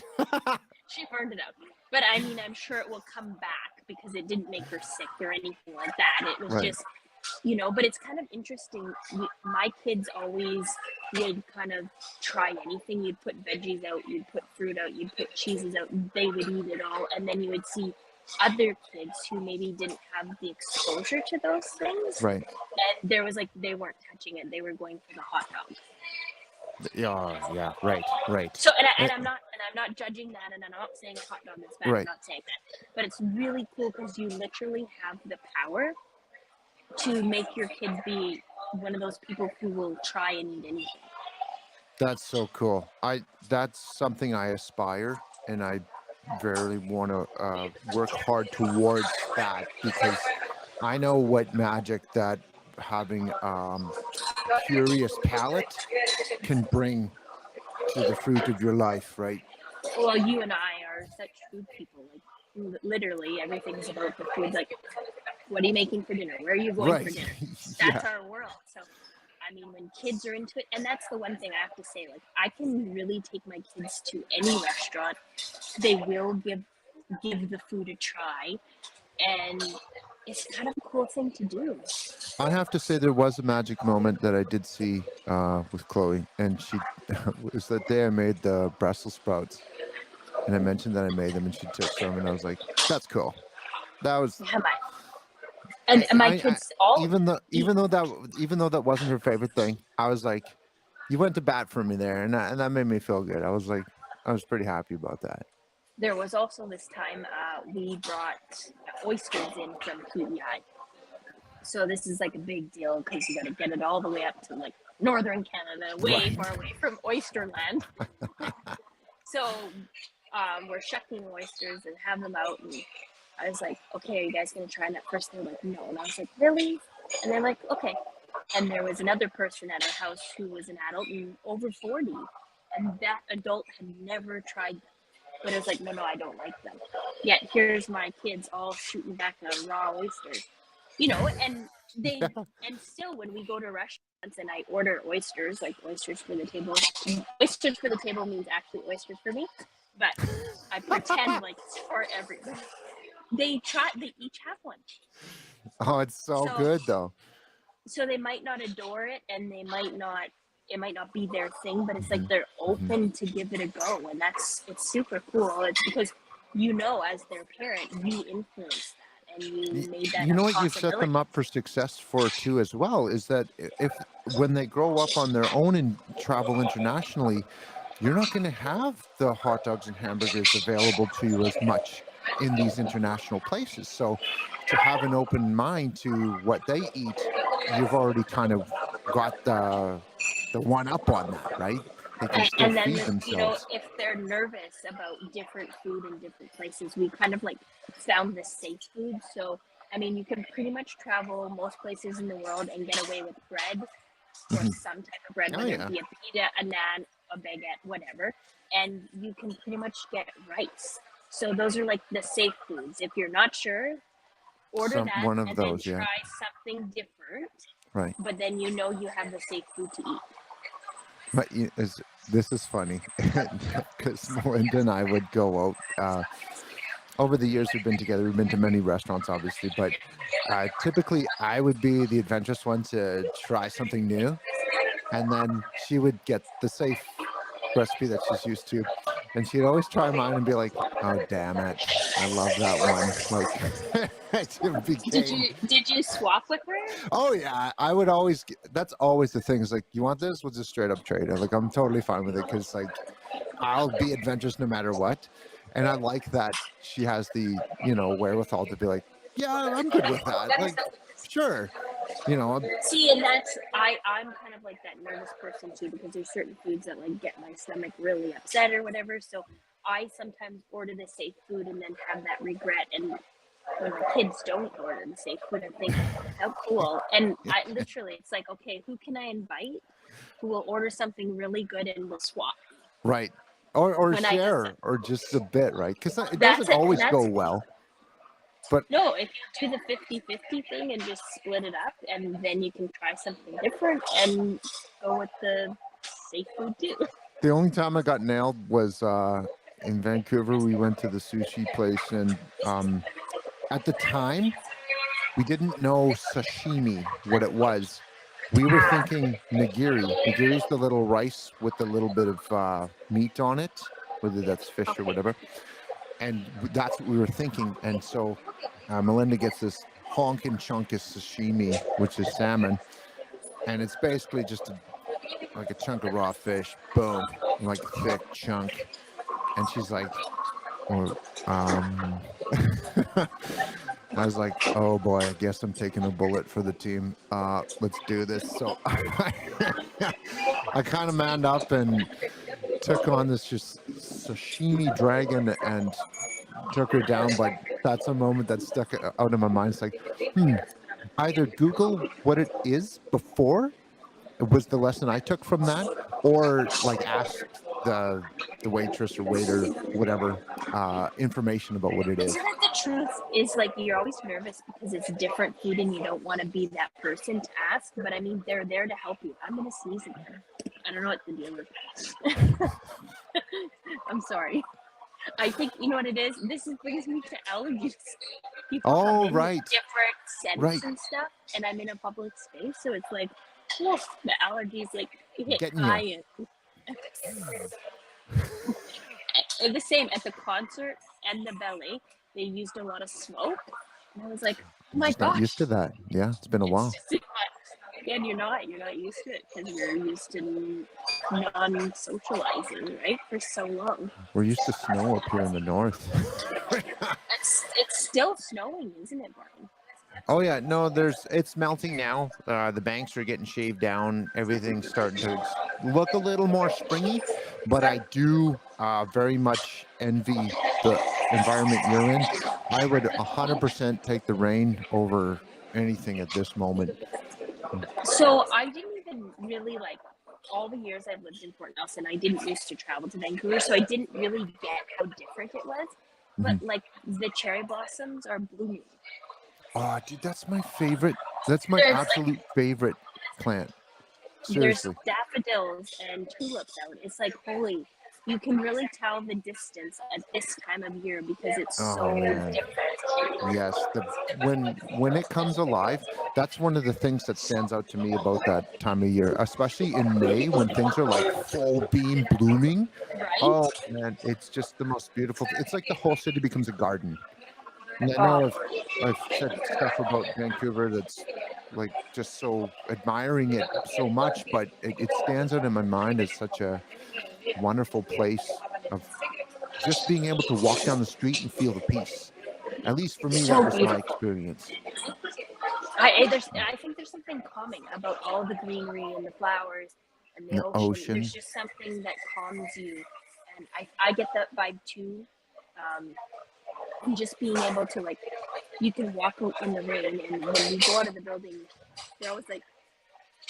she burned it out. But I mean, I'm sure it will come back because it didn't make her sick or anything like that. It was Right. just, but it's kind of interesting. My kids always would kind of try anything. You'd put veggies out, you'd put fruit out, you'd put cheeses out, they would eat it all. And then you would see other kids who maybe didn't have the exposure to those things. Right. And there was like, they weren't touching it, they were going for the hot dog. Yeah. Yeah. Right. Right. So Eh, and I'm not judging that, and I'm not saying a hot dog is bad. I'm right. not saying that, but it's really cool because you literally have the power to make your kid be one of those people who will try and eat anything. That's so cool. That's something I aspire, and I very want to work hard towards that because I know what magic that having curious palate can bring to the fruit of your life, right? Well, you and I are such food people. Like literally, everything's about the food. Like, what are you making for dinner? Where are you going for Right. dinner? That's Yeah. our world. So I mean, when kids are into it, and that's the one thing I have to say, like, I can really take my kids to any restaurant. They will give the food a try, and it's kind of a cool thing to do. I have to say there was a magic moment that I did see with Chloe, and she was that day I made the Brussels sprouts, and I mentioned that I made them, and she took some, and I was like, "That's cool." That was Yeah, and my I kids all even though eat. even though that wasn't her favorite thing, I was like, "You went to bat for me there," and that made me feel good. I was like, I was pretty happy about that. There was also this time we brought oysters in from PEI. So this is like a big deal because you got to get it all the way up to like northern Canada, way Right. far away from oyster land. So we're shucking oysters and have them out, and I was like, okay, are you guys gonna try? And at first they're like, no, and I was like, really? And they're like, okay. And there was another person at our house who was an adult and over 40, and that adult had never tried them. But it was like, no, I don't like them. Yet here's my kids all shooting back a raw oyster, and and still when we go to restaurants and I order oysters, like oysters for the table means actually oysters for me, but I pretend like it's for everybody. They each have one. Oh, it's so So good though. they might not adore it, and it might not be their thing, but it's like Hmm. they're Hmm. open to give it a go, and it's super cool. It's because as their parent, you influenced that and you made that You a know what you set possibility. them up for success for too as well is that if when they grow up on their own and travel internationally, you're not going to have the hot dogs and hamburgers available to you as much in these international places. So to have an open mind to what they eat, you've already kind of got the one up on that, right? They can still And then feed themselves. if they're nervous about different food in different places, we kind of like found this safe food. So I mean, you can pretty much travel most places in the world and get away with bread or Hmm. some type of bread, Oh whether it yeah. be a pita, a naan, a baguette, whatever, and you can pretty much get rice. So those are like the safe foods. If you're not sure, order Some that one of and then those, yeah. try something different, Right. but then you have the safe food to eat. this is funny because Melinda and I would go out. Over the years we've been together, we've been to many restaurants, obviously, but typically I would be the adventurous one to try something new, and then she would get the safe recipe that she's used to, and she'd always try mine and be like, "Oh, damn it, I love that one." Like it became. Did you swap with her? Oh yeah, I would always. That's always the thing. Is like, you want this? We'll just straight up trade it. Like I'm totally fine with it because like I'll be adventurous no matter what, and I like that she has the wherewithal to be like, yeah, I'm good with that. Like, sure, See, and that's I'm kind of like that nervous person too, because there's certain foods that like get my stomach really upset or whatever. So I sometimes order the safe food and then have that regret. And when my kids don't order the safe food, I think, how cool. And I literally, it's like, okay, who can I invite who will order something really good and we'll swap? right, or When I share, or just a bit, right? Because it that's doesn't it. always go That's well. But no, if you do the 50-50 thing and just split it up, and then you can try something different and go with the safe food too. the only time I got nailed was in Vancouver. We went to the sushi place, and at the time we didn't know sashimi what it was. We were thinking nigiri. Nigiri is the little rice with a little bit of meat on it, whether that's fish or Okay. whatever. And that's what we were thinking. And so Melinda gets this honkin' chunk of sashimi, which is salmon, and it's basically just like a chunk of raw fish. Boom, like a thick chunk. And she's like, "Well, I was like, oh boy, I guess I'm taking a bullet for the team. Let's do this." So I kind of manned up and took on this just sashimi dragon and took her down. But that's a moment that stuck out in my mind. It's like, either Google what it is before, it was the lesson I took from that, or like ask the waitress or waiter, whatever, information about what it is. Isn't it the truth? Is like you're always nervous because it's different food and you don't want to be that person to ask. But I mean, they're there to help you. I'm gonna sneeze again. I don't know what the deal is. I'm sorry. I think you know what it is. Brings me to allergies. People come Oh, in with right, different scents right. and stuff, and I'm in a public space, so it's like, woof, the allergies like hit Getting high. you. And the same at the concert and the ballet. They used a lot of smoke, and I was like, oh I'm my just not used gosh, to that. Yeah, it's been a it's while. just too much. And you're not used to it because you're used to non-socializing, right, for so long. We're used to snow up here in the north. It's still snowing, isn't it, Brian? Oh yeah, no, it's melting now. The banks are getting shaved down. Everything's starting to look a little more springy, but I do very much envy the environment you're in. I would 100% take the rain over anything at this moment. So I didn't even really like all the years I've lived in Fort Nelson. I didn't used to travel to Vancouver, so I didn't really get how different it was. Mhm. But like the cherry blossoms are blooming. Oh, dude, that's my favorite. That's my There's absolute favorite plant. there's Seriously. daffodils and tulips out. It's like holy. You can really tell the distance at this time of year because it's Oh so man. different. Yes, the when it comes alive, that's one of the things that stands out to me about that time of year, especially in May when things are like full beam blooming. Right? Oh man, it's just the most beautiful. It's like the whole city becomes a garden. And I know Oh, I've said stuff about Vancouver that's like just so admiring it so much, but it stands out in my mind as such a wonderful place of just being able to walk down the street and feel the peace. At least for me, that so was my beautiful. experience. I think there's something calming about all the greenery and the flowers and And the the ocean. There's ocean. just something that calms you, and I get that vibe too. Um, and just being able to like, you can walk out in the rain, and when you go out of the building, they're always like,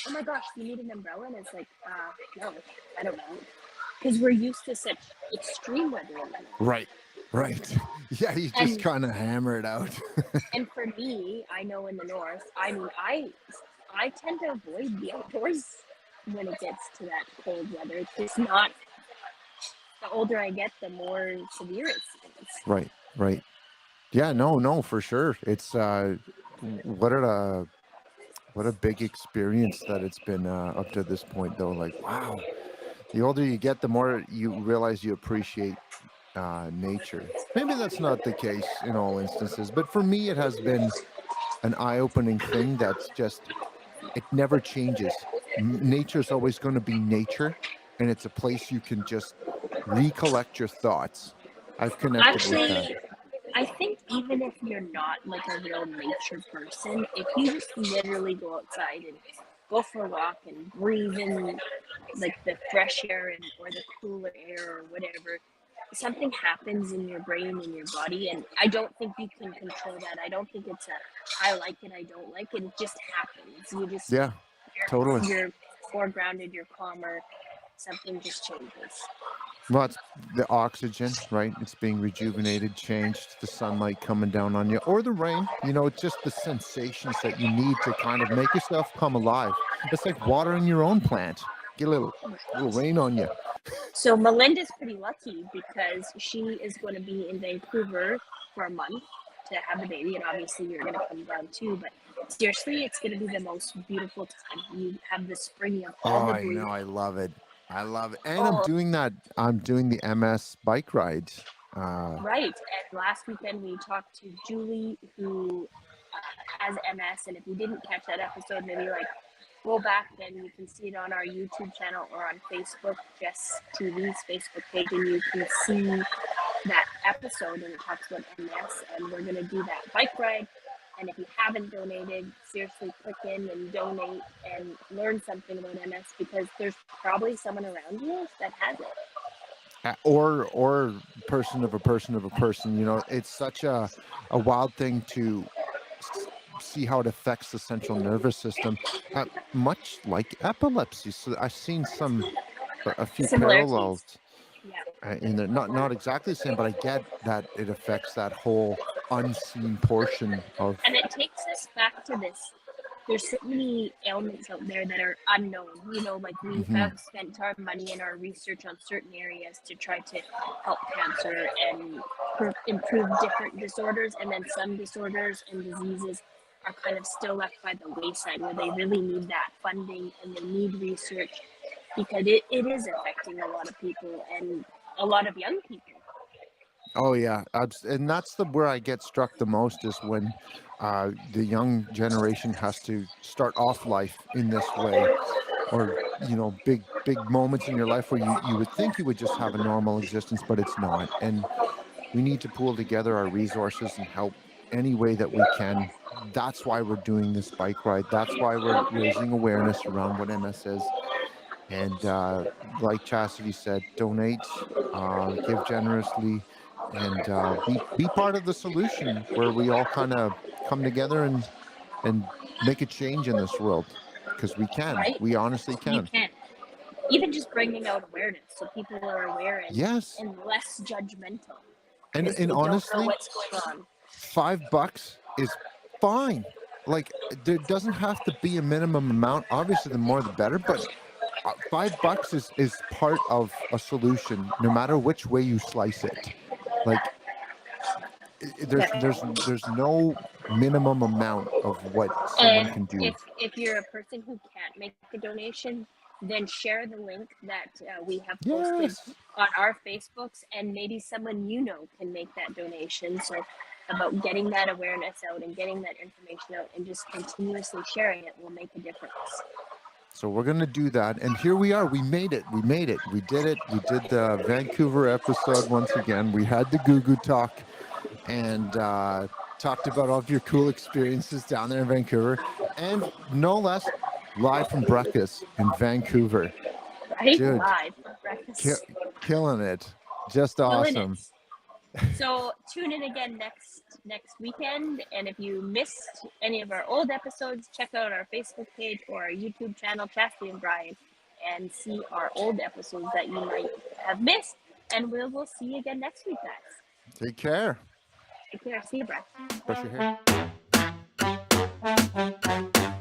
"Oh my gosh, do you need an umbrella?" And it's like, no, I don't know, because we're used to such extreme weather in the north. Right. Right. Yeah, you just And kind of hammer it out. and for me, I know in the north, I mean, I tend to avoid the outdoors when it gets to that cold weather. It's just not. The older I get, the more severe it seems. Right, right. Yeah, no, for sure. It's what a big experience that it's been up to this point though. Like, wow. The older you get, the more you realize you appreciate nature. Maybe that's not the case in all instances, but for me it has been an eye-opening thing that's just it never changes. Nature is always going to be nature, and it's a place you can just recollect your thoughts. I've connected with that. Actually, I think even if you're not like a real nature person, if you just literally go outside and go for a walk and breathe in like the fresh air and or the cooler air or whatever, something happens in your brain and your body, and I don't think you can control that. I don't think it's a I like it, I don't like it. It just happens. You just Yeah, totally. you're more grounded, you're calmer. Something just changes. Well, it's the oxygen, right? It's being rejuvenated, changed, the sunlight coming down on you, or the rain. It's just the sensations that you need to kind of make yourself come alive. It's like watering your own plant. Get a little rain on you. So Melinda's pretty lucky because she is going to be in Vancouver for a month to have the baby, and obviously you're going to come down too. But seriously, it's going to be the most beautiful time. You have the spring of all Oh, the I green. know. I love it. I love it. And I'm Oh, doing that. I'm doing the MS bike rides. right. And last weekend we talked to Julie, who has MS, and if you didn't catch that episode, maybe like go back and you can see it on our YouTube channel or on Facebook, Jess TV's Facebook page, and you can see that episode, and it talks about MS, and we're going to do that bike ride. And if you haven't donated, seriously click in and donate and learn something about MS, because there's probably someone around you that has it. Or person of a person of a person. It's such a wild thing to see how it affects the central nervous system, much like epilepsy. So I've seen a few Similarities. parallels Yeah. in there. Not exactly the same, but I get that it affects that whole unseen portion of. And it takes us back to this. There's so many ailments out there that are unknown. Like we Mhm. have spent our money and our research on certain areas to try to help cancer and improve different disorders, and then some disorders and diseases are kind of still left by the wayside, where they really need that funding and they need research, because it is affecting a lot of people and a lot of young people. Oh yeah, and that's where I get struck the most is when the young generation has to start off life in this way, or big moments in your life where you would think you would just have a normal existence, but it's not. And we need to pool together our resources and help any way that we can. That's why we're doing this bike ride. That's why we're raising awareness around what MS is. And like Chastity said, donate, give generously, and be part of the solution where we all kind of come together and make a change in this world, because we can. Right? We honestly You can. can. Even just bringing out awareness so people are aware Yes, and less judgmental, and because they don't know honestly, what's going on. $5 is fine. Like, there doesn't have to be a minimum amount. Obviously, the more the better, but $5 is part of a solution, no matter which way you slice it. Like, Definitely. there's no minimum amount of what someone And can if do. if you're a person who can't make a donation, then share the link that we have posted Yes. on our Facebooks, and maybe someone can make that donation. So about getting that awareness out and getting that information out and just continuously sharing it will make a difference. So we're gonna do that, and here we are. We made it. We made it. We did it. We did the Vancouver episode once again. We had the Goo Goo Talk, and talked about all of your cool experiences down there in Vancouver, and no less, live from breakfast in Vancouver. Right? Dude, Live breakfast. killing it. Just Killing it. awesome. So tune in again next weekend, and if you missed any of our old episodes, check out our Facebook page or our YouTube channel, Chastity and Brian, and see our old episodes that you might have missed. And we'll see you again next week, guys. Take care. Take care. See you, Brian. Brush your hair.